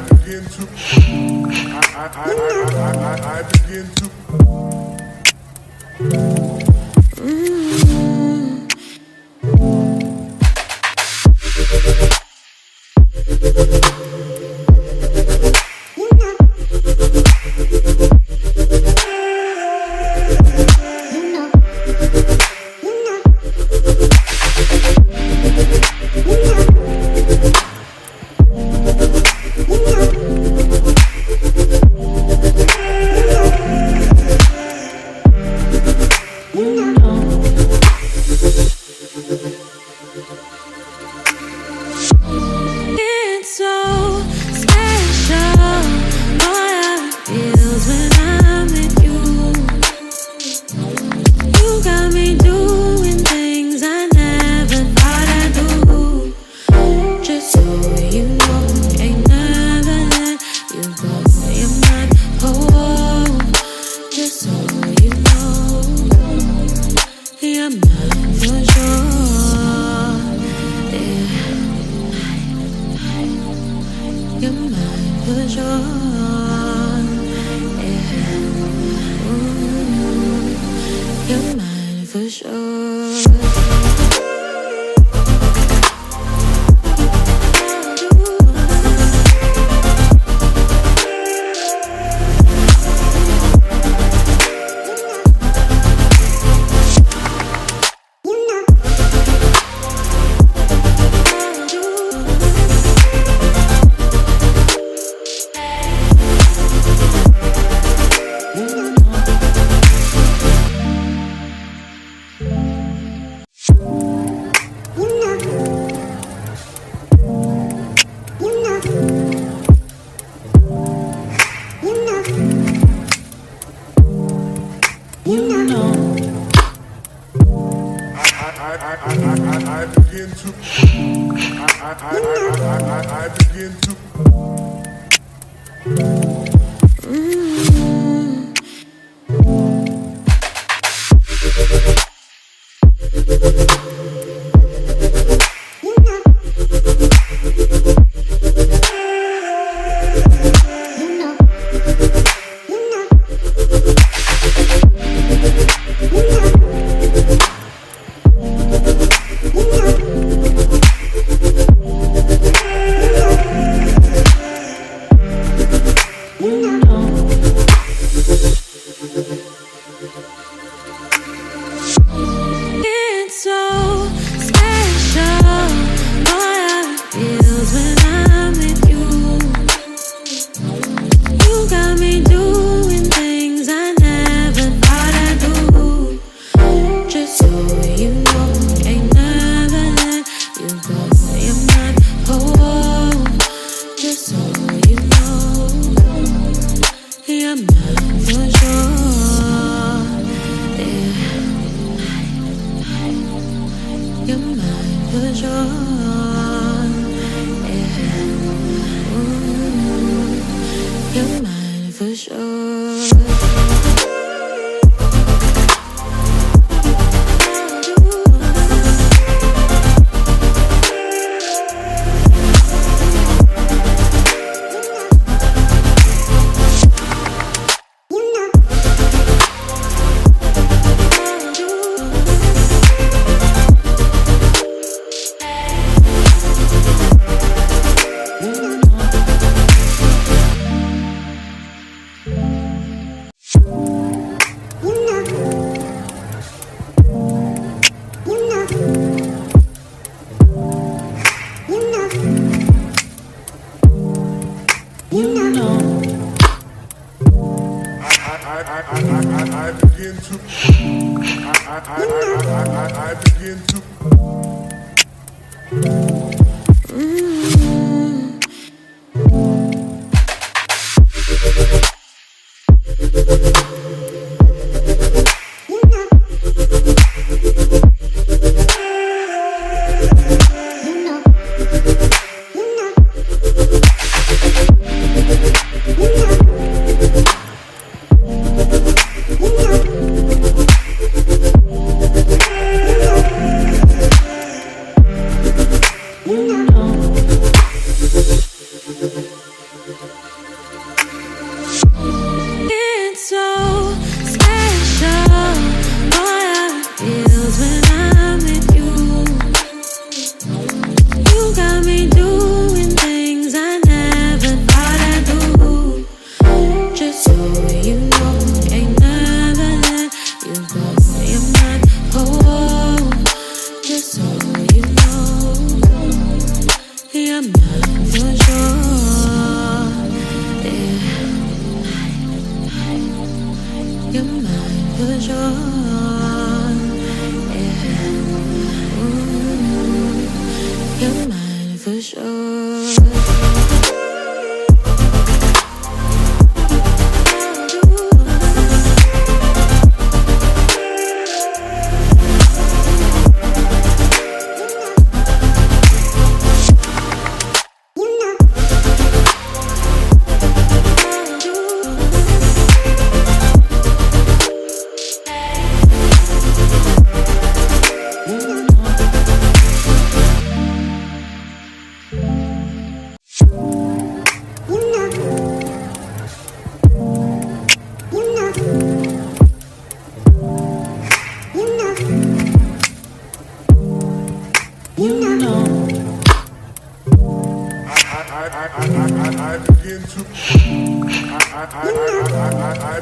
begin to It's so special, boy, how it feels when I'm with you. You got me doing things I never thought I'd do. Just so you know, ain't never let you go. You're my home. Just so you know, you're mine for sure. You're mine for sure, yeah. Ooh, you're mine for sure. I begin to It's so special, boy, how it feels when I'm with you. You got me doing things I never thought I'd do. Just so you know, ain't never let you go. You're my home. Just so you know, you're mine for sure. You're mine for sure, yeah. Ooh, you're mine for sure. I begin to I begin to You know.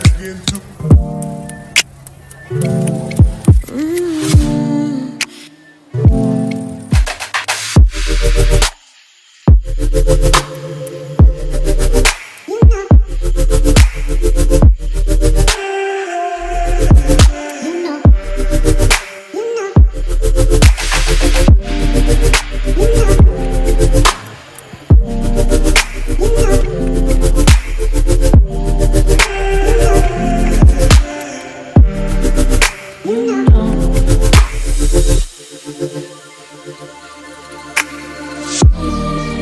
begin to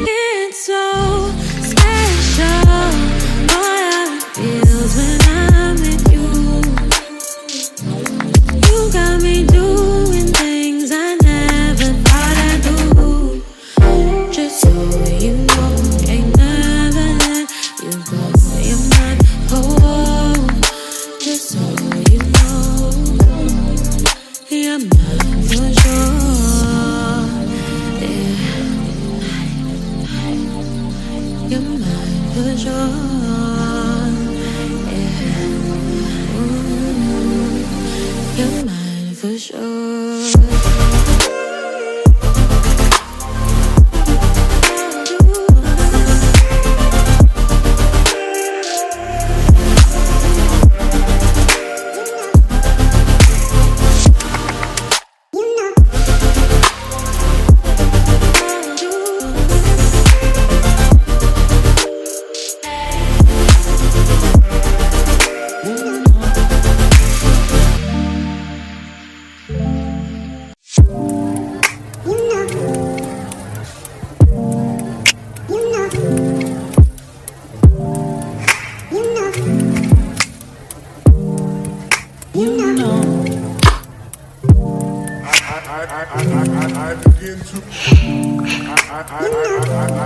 it's so special. Boy, how it feels when I'm with you. You got me doing things I never thought I'd do. Just so you know, ain't never let you go. You're mine, oh, just so you know, you're mine for sure. You're mine for sure, yeah. You're mine for sure.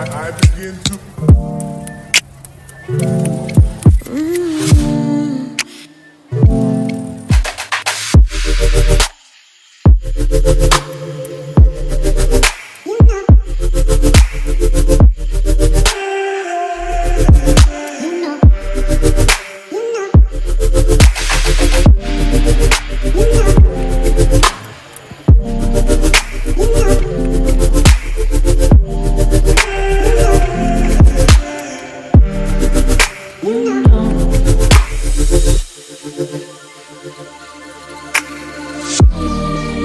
I begin to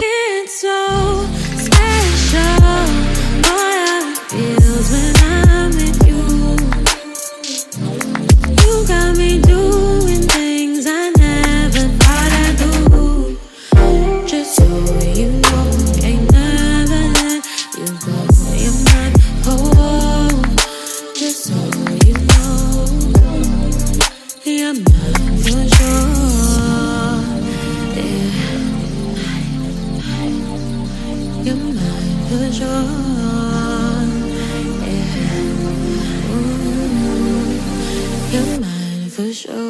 it's so special. Boy, how it feels when I'm with you. You got me doing things I never thought I'd do. Just so you know, ain't never let you go. You're mine, oh, just so you know, you're mine for sure. You're mine for sure, yeah. You're mine for sure.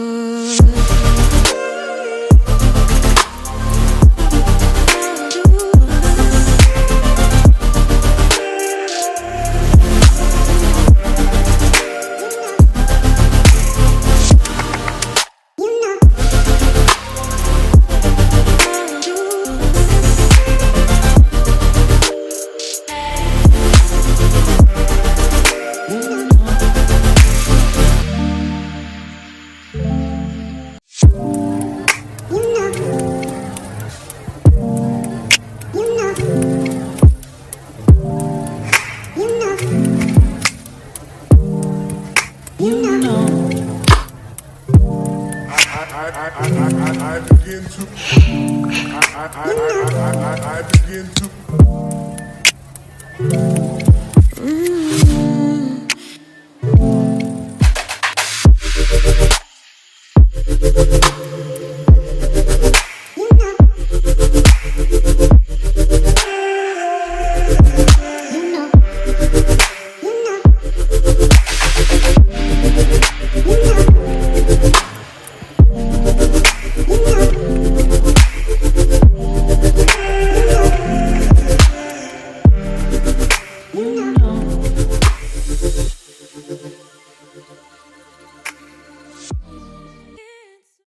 I begin to